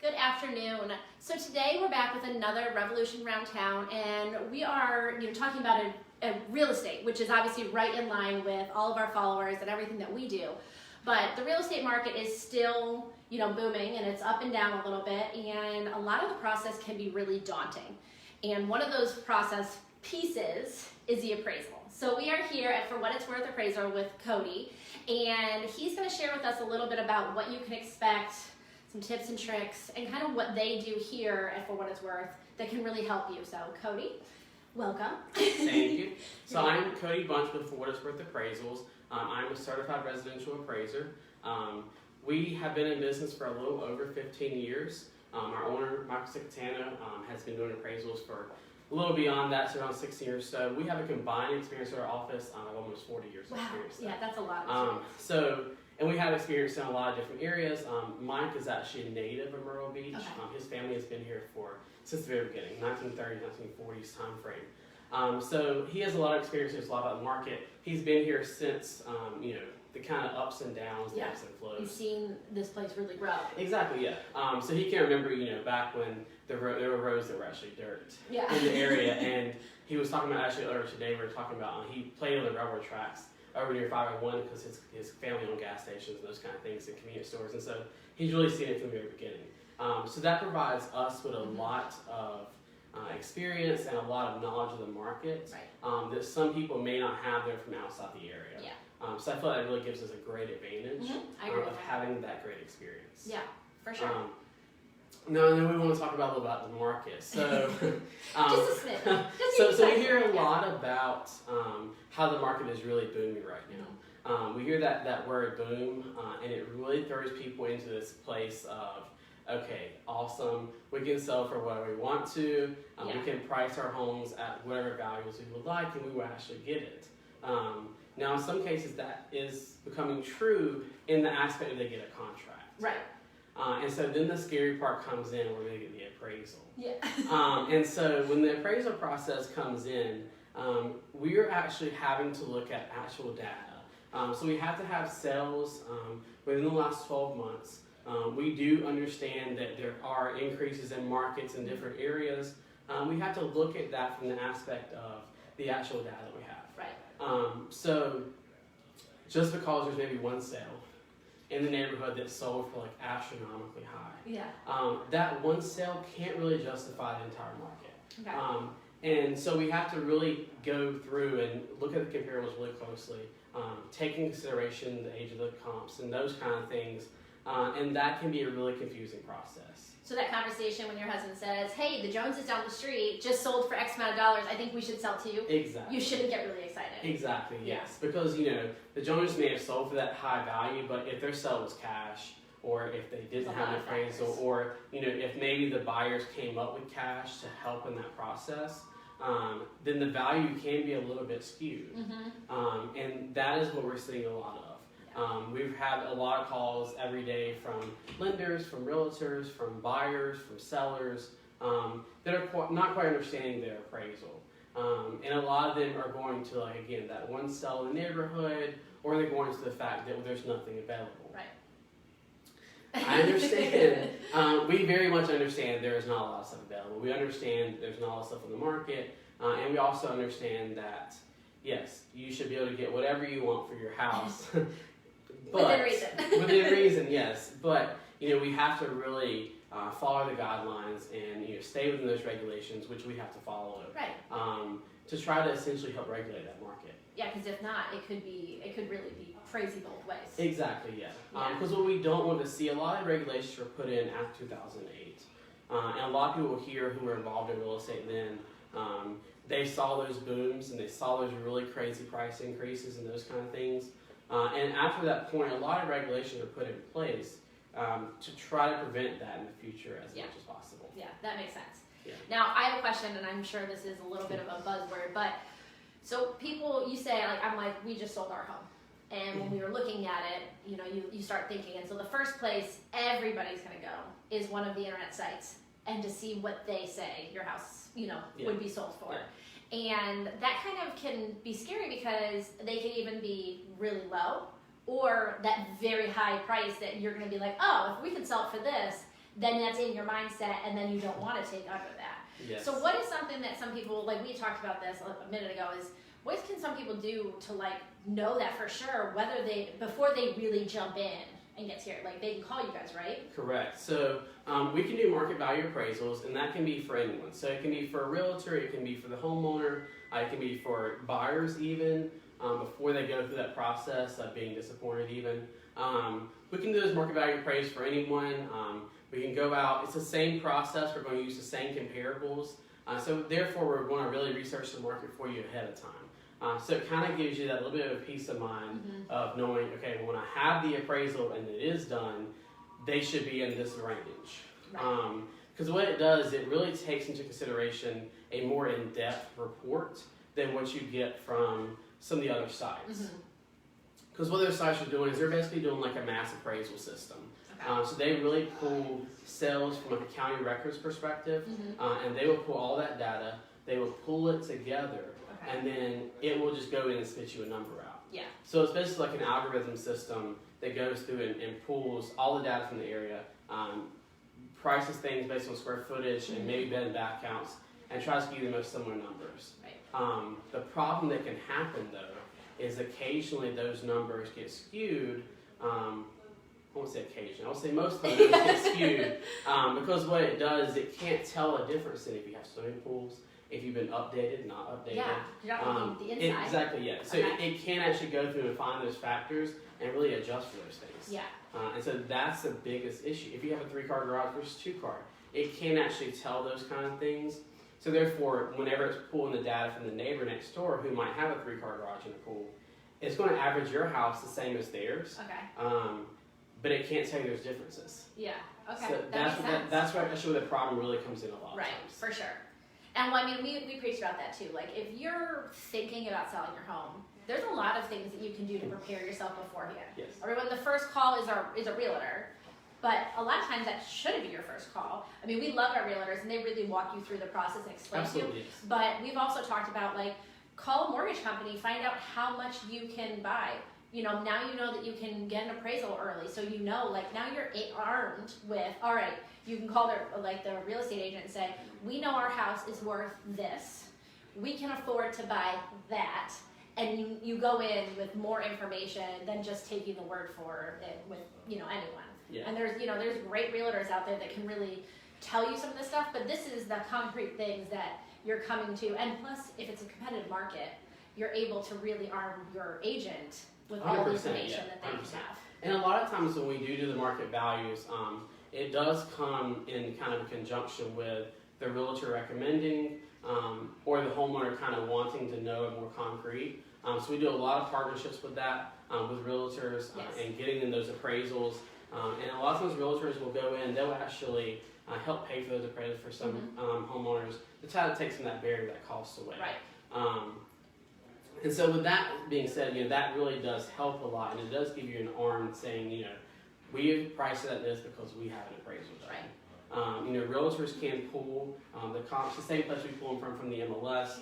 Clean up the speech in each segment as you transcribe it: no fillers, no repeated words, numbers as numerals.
Good afternoon. So today we're back with another Revolution Around Town, and we are talking about a real estate, which is obviously right in line with all of our followers and everything that we do. But the real estate market is still booming, and it's up and down a little bit, and a lot of the process can be really daunting. And one of those process pieces is the appraisal. So we are here at For What It's Worth Appraisal with Cody, and he's going to share with us a little bit about what you can expect, some tips and tricks, and kind of what they do here at For What It's Worth that can really help you. So Cody, welcome. Thank you. So I'm Cody Bunch with For What It's Worth Appraisals. I'm a certified residential appraiser. We have been in business for a little over 15 years. Our owner, Michael Sicatano, has been doing appraisals for a little beyond that, so around 16 years. So we have a combined experience at our office of almost 40 years of experience. Yeah, that's a lot of experience. And we have experience in a lot of different areas. Mike is actually a native of Myrtle Beach. Okay. His family has been here since the very beginning, 1930s, 1940s time frame. So he has a lot of experience, he has a lot about the market. He's been here since, the kind of ups and downs, the ebbs and flows. You've seen this place really grow. Exactly, yeah. So he can remember, back when there were roads that were actually dirt in the area. And he was talking about, actually earlier today, we were talking about, he played on the railroad tracks over near 501 because his family owned gas stations and those kind of things and convenience stores. And so he's really seen it from the very beginning. So that provides us with a lot of experience and a lot of knowledge of the market that some people may not have there from outside the area. Yeah. So I feel like that really gives us a great advantage of having that great experience. Yeah, for sure. Now we want to talk about a little about the market. So, just a smidge. So we hear a lot about how the market is really booming right now. We hear that word boom, and it really throws people into this place of, okay, awesome, we can sell for whatever we want to, we can price our homes at whatever values we would like, and we will actually get it. Now, in some cases, that is becoming true in the aspect that they get a contract. Right. And so then the scary part comes in where they get the appraisal. Yeah. And so when the appraisal process comes in, we are actually having to look at actual data. So we have to have sales within the last 12 months. We do understand that there are increases in markets in different areas. We have to look at that from the aspect of the actual data that we have. Right. So just because there's maybe one sale in the neighborhood that's sold for like astronomically high, that one sale can't really justify the entire market. Okay. And so we have to really go through and look at the comparables really closely, take into consideration the age of the comps and those kind of things, and that can be a really confusing process. So that conversation when your husband says, hey, the Joneses down the street just sold for X amount of dollars, I think we should sell to you. Exactly. You shouldn't get really excited. Exactly, yes. Because, the Joneses may have sold for that high value, but if their sale was cash, or if they didn't have an appraisal, or, if maybe the buyers came up with cash to help in that process, then the value can be a little bit skewed. And that is what we're seeing a lot of. We've had a lot of calls every day from lenders, from realtors, from buyers, from sellers that are not quite understanding their appraisal. And a lot of them are going to, that one sell in the neighborhood, or they're going to the fact that there's nothing available. Right. I understand. We very much understand there is not a lot of stuff available. We understand there's not a lot of stuff on the market, and we also understand that, yes, you should be able to get whatever you want for your house. Within reason. Within reason, yes. But, we have to really follow the guidelines and, stay within those regulations, which we have to follow. Right. To try to essentially help regulate that market. Yeah, because if not, it could really be crazy both ways. Exactly, yeah. Because what we don't want to see, a lot of regulations were put in after 2008. And a lot of people here who were involved in real estate then, they saw those booms and they saw those really crazy price increases and those kind of things. And after that point, a lot of regulations are put in place to try to prevent that in the future as much as possible. Yeah, that makes sense. Yeah. Now, I have a question, and I'm sure this is a little bit of a buzzword, but so people, you say, we just sold our home. And when we were looking at it, you start thinking, and so the first place everybody's going to go is one of the internet sites and to see what they say your house, would be sold for. Yeah. And that kind of can be scary because they can even be really low or that very high price that you're going to be like, oh, if we can sell it for this, then that's in your mindset, and then you don't want to take under that. Yes. So what is something that some people, like we talked about this a minute ago, is what can some people do to like know that for sure, whether they, before they really jump in and get scared? Like they can call you guys, right? Correct. So we can do market value appraisals, and that can be for anyone. So it can be for a realtor, it can be for the homeowner, it can be for buyers even, before they go through that process of being disappointed even. We can do those market value appraisals for anyone. We can go out, it's the same process, we're going to use the same comparables. So therefore we're going to really research the market for you ahead of time. So it kind of gives you that little bit of peace of mind of knowing, okay, when I have the appraisal and it is done, they should be in this range. Right. Because what it does, it really takes into consideration a more in-depth report than what you get from some of the other sites. Because what those sites are doing is they're basically doing like a mass appraisal system. Okay. So they really pull sales from like a county records perspective, and they will pull all that data, they will pull it together, and then it will just go in and spit you a number out. Yeah. So it's basically like an algorithm system that goes through and pulls all the data from the area, prices things based on square footage and maybe bed and bath counts, and tries to give you the most similar numbers. Right. The problem that can happen though is occasionally those numbers get skewed. I won't say occasionally, I'll say most of them get skewed, because what it does, it can't tell a difference in if you have swimming pools, if you've been updated, not updated. Yeah, you're not looking at the inside. Exactly, yeah. So it can actually go through and find those factors and really adjust for those things. Yeah. And so that's the biggest issue. If you have a 3-car garage versus 2-car, it can actually tell those kind of things. So therefore, whenever it's pulling the data from the neighbor next door who might have a 3-car garage and a pool, it's going to average your house the same as theirs. Okay. But it can't tell you there's differences. Yeah. Okay. So that's where actually where the problem really comes in a lot. Right. Of times. For sure. And I mean, we preach about that too. Like, if you're thinking about selling your home, there's a lot of things that you can do to prepare yourself beforehand. Yes. Everyone, the first call is a realtor, but a lot of times that shouldn't be your first call. I mean, we love our realtors, and they really walk you through the process and explain Absolutely, to you. yes. But we've also talked about, like, call a mortgage company, find out how much you can buy. You know, now you know that you can get an appraisal early, so you know, like, now you're armed with, all right, you can call the real estate agent and say, we know our house is worth this, we can afford to buy that, and you go in with more information than just taking the word for it with, you know, anyone. Yeah. And there's great realtors out there that can really tell you some of this stuff, but this is the concrete things that you're coming to, and plus, if it's a competitive market, you're able to really arm your agent with all the information that they can have. And a lot of times when we do the market values, it does come in kind of conjunction with the realtor recommending, or the homeowner kind of wanting to know more concrete. So we do a lot of partnerships with that, with realtors, and getting them those appraisals. And a lot of times realtors will go in, they'll actually help pay for those appraisals for some homeowners to try to take some of that barrier, that cost away. Right. And so with that being said, you know, that really does help a lot, and it does give you an arm saying, you know, we priced it at this because we have an appraisal done. Right. You know, realtors can pull the comps, the same place we pull them from the MLS,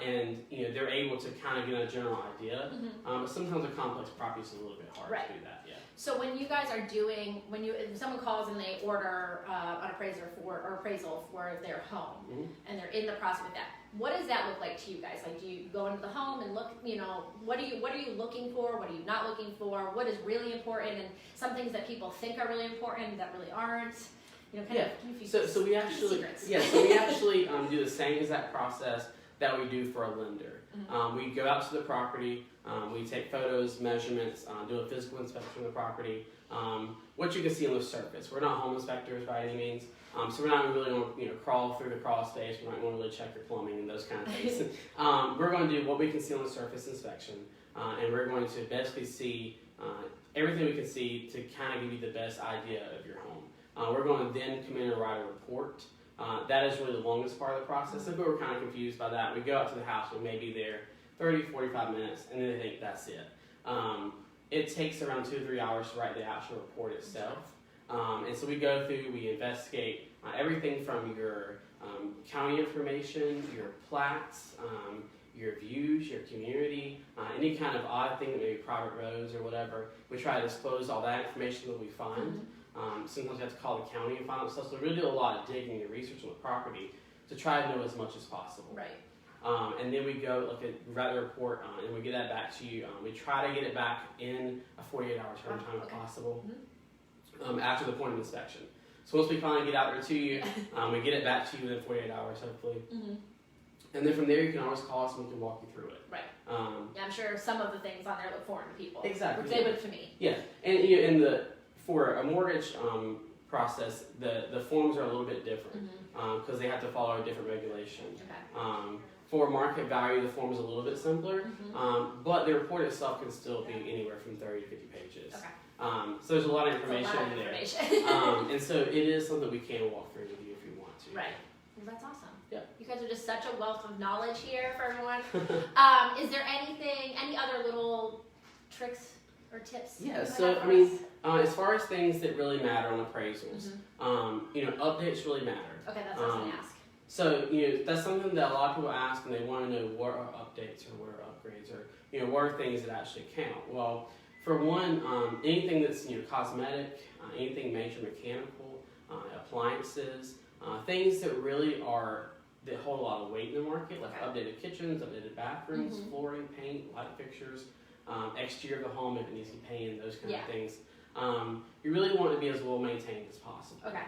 and you know, they're able to kind of get a general idea. But sometimes a complex property is a little bit hard to do that. Yeah. So when you guys are doing, if someone calls and they order an appraisal for their home, and they're in the process with that, what does that look like to you guys? Like, do you go into the home and look, you know, what are you looking for? What are you not looking for? What is really important? And some things that people think are really important that really aren't. You know, kind of. So we actually, do the same exact process that we do for a lender. We go out to the property, we take photos, measurements, do a physical inspection of the property. What you can see on the surface. We're not home inspectors by any means, so we're not really going to crawl through the crawl space. We're not going to really check your plumbing and those kind of things. We're going to do what we can see on the surface inspection, and we're going to basically see everything we can see to kind of give you the best idea of your home. We're going to then come in and write a report. That is really the longest part of the process. If we were kind of confused by that, we go out to the house, we may be there 30, 45 minutes, and then they think that's it. It takes around 2 to 3 hours to write the actual report itself. And so we go through, we investigate everything from your county information, your plats, your views, your community, any kind of odd thing that maybe private roads or whatever. We try to disclose all that information that we find. Sometimes you have to call the county and find out stuff. So we really do a lot of digging and research on the property to try to know as much as possible. Right. And then we go write the report and we get that back to you. We try to get it back in a 48-hour turnaround if possible after the point of inspection. So once we finally get out there to you, we get it back to you within 48 hours, hopefully. And then from there, you can always call us and we can walk you through it. Right. Yeah, I'm sure some of the things on there look foreign to people. Exactly. Which they would to me. Yeah, and for a mortgage process, the forms are a little bit different because they have to follow a different regulation. Okay. For market value, the form is a little bit simpler, but the report itself can still be anywhere from 30 to 50 pages. Okay. So there's a lot of information in there. And so it is something we can walk through with you if you want to. Right. Well, that's awesome. Yeah. You guys are just such a wealth of knowledge here for everyone. Is there any other little tricks or tips? Yeah, so I mean, as far as things that really matter on appraisals, updates really matter. Okay, that's what I was going to ask. So, that's something that a lot of people ask and they want to know what are updates or what are upgrades or, what are things that actually count. Well, for one, anything that's, cosmetic, anything major mechanical, appliances, things that really that hold a lot of weight in the market, like updated kitchens, updated bathrooms, flooring, paint, light fixtures, exterior of the home if it needs to be painted, those kind of things. You really want to be as well maintained as possible. Okay.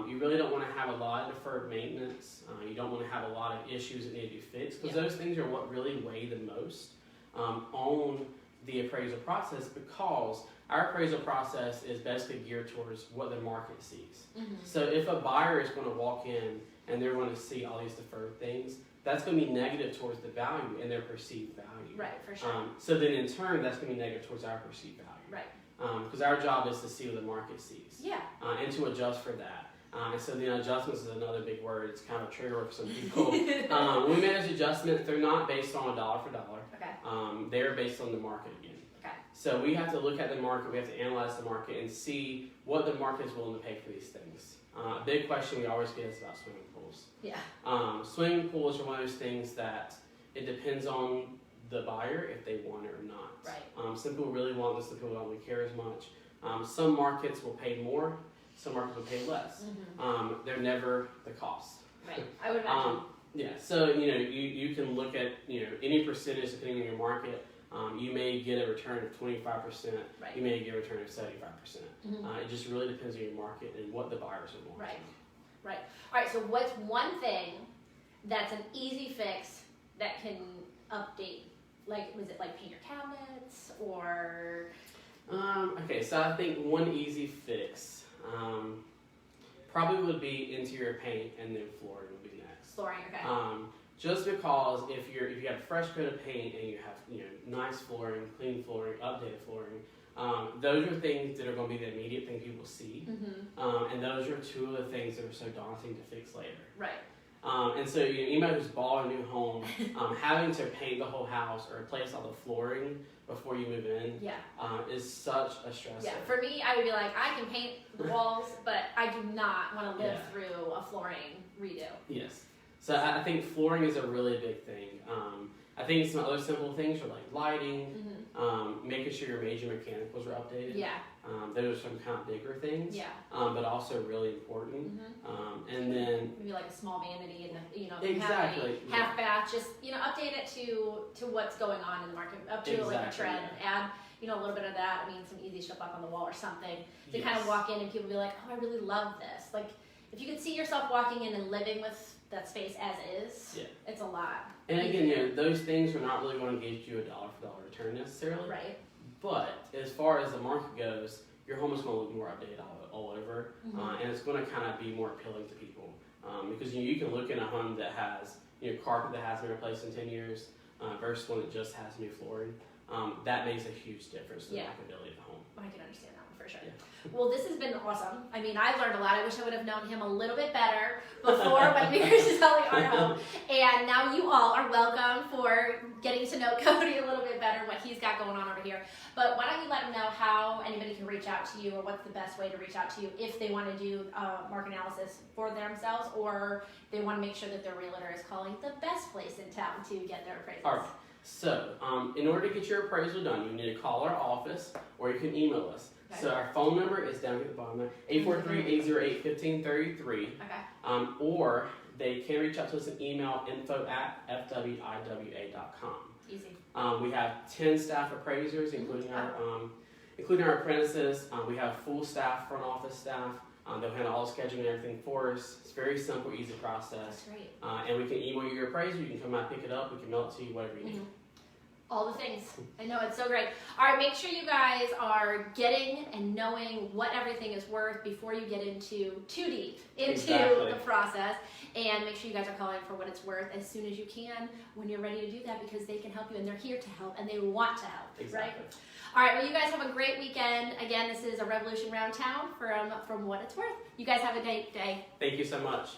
You really don't want to have a lot of deferred maintenance. You don't want to have a lot of issues that need to be fixed because those things are what really weigh the most on the appraisal process, because our appraisal process is basically geared towards what the market sees. So if a buyer is going to walk in and they're going to see all these deferred things, that's going to be negative towards the value and their perceived value. Right, for sure. So then in turn, that's going to be negative towards our perceived value. Right. Because our job is to see what the market sees. Yeah. And to adjust for that. And so adjustments is another big word. It's kind of a trigger for some people. When we manage adjustments, they're not based on a dollar for dollar. Okay. They're based on the market again. Okay. So we have to look at the market, we have to analyze the market and see what the market is willing to pay for these things. A big question we always get is about swimming pools. Yeah. Swimming pools are one of those things that it depends on the buyer if they want it or not. Right. Some people really want this, some people don't really care as much. Some markets will pay more, some markets will pay less. They're never the cost. Right. I would imagine. Yeah, so you can look at any percentage depending on your market. You may get a return of 25%. Right. You may get a return of 75%. It just really depends on your market and what the buyers are wanting. Right. Right. All right. So what's one thing that's an easy fix that can update? Like, was it like paint your cabinets or? Okay, so I think one easy fix probably would be interior paint, and then flooring would be next. Flooring, okay. Just because if you have a fresh coat of paint and you have nice flooring, clean flooring, updated flooring, those are things that are going to be the immediate thing people see, and those are two of the things that are so daunting to fix later. Right. And so anybody who's bought a new home, having to paint the whole house or replace all the flooring before you move in is such a stressor. Yeah, for me, I would be like, I can paint the walls, but I do not want to live through a flooring redo. Yes. So I think flooring is a really big thing. I think some other simple things are like lighting, making sure your major mechanicals are updated. Yeah. Those are some kind of bigger things. Yeah. But also really important. And then maybe like a small vanity and exactly half bath, just update it to what's going on in the market, up to like a trend, add a little bit of that. I mean, some easy stuff up on the wall or something to kind of walk in and people be like, oh, I really love this. Like if you could see yourself walking in and living with that space as is, it's a lot. And again, those things are not really going to get you a dollar for dollar return necessarily. Right. But as far as the market goes, your home is going to look more updated all over, and it's going to kind of be more appealing to people because you can look in a home that has carpet that has been replaced in 10 years versus one that just has new flooring. That makes a huge difference to the marketability of the home. I can understand that one for sure. Well, this has been awesome. I mean, I've learned a lot. I wish I would have known him a little bit better before when we were selling our home. And now you all are welcome for getting to know Cody a little bit better, what he's got going on over here. But why don't you let him know how anybody can reach out to you, or what's the best way to reach out to you if they want to do market analysis for themselves, or they want to make sure that their realtor is calling the best place in town to get their appraisals. All right. So, in order to get your appraisal done, you need to call our office or you can email us. Okay. So our phone number is down at the bottom there, 843-808-1533. Okay. Or they can reach out to us an email, info@fwiwa.com. Easy. We have 10 staff appraisers, including our apprentices. We have full staff, front office staff. They'll handle all the scheduling and everything for us. It's very simple, easy process. That's great. And we can email you your appraisal. You can come out, pick it up. We can mail it to you, whatever you need. All the things. I know, it's so great. All right, make sure you guys are getting and knowing what everything is worth before you get into too deep into the process. And make sure you guys are calling for what it's worth as soon as you can when you're ready to do that, because they can help you and they're here to help and they want to help. Exactly. Right? All right, well, you guys have a great weekend. Again, this is a Revolution Round Town from What It's Worth. You guys have a great day. Thank you so much.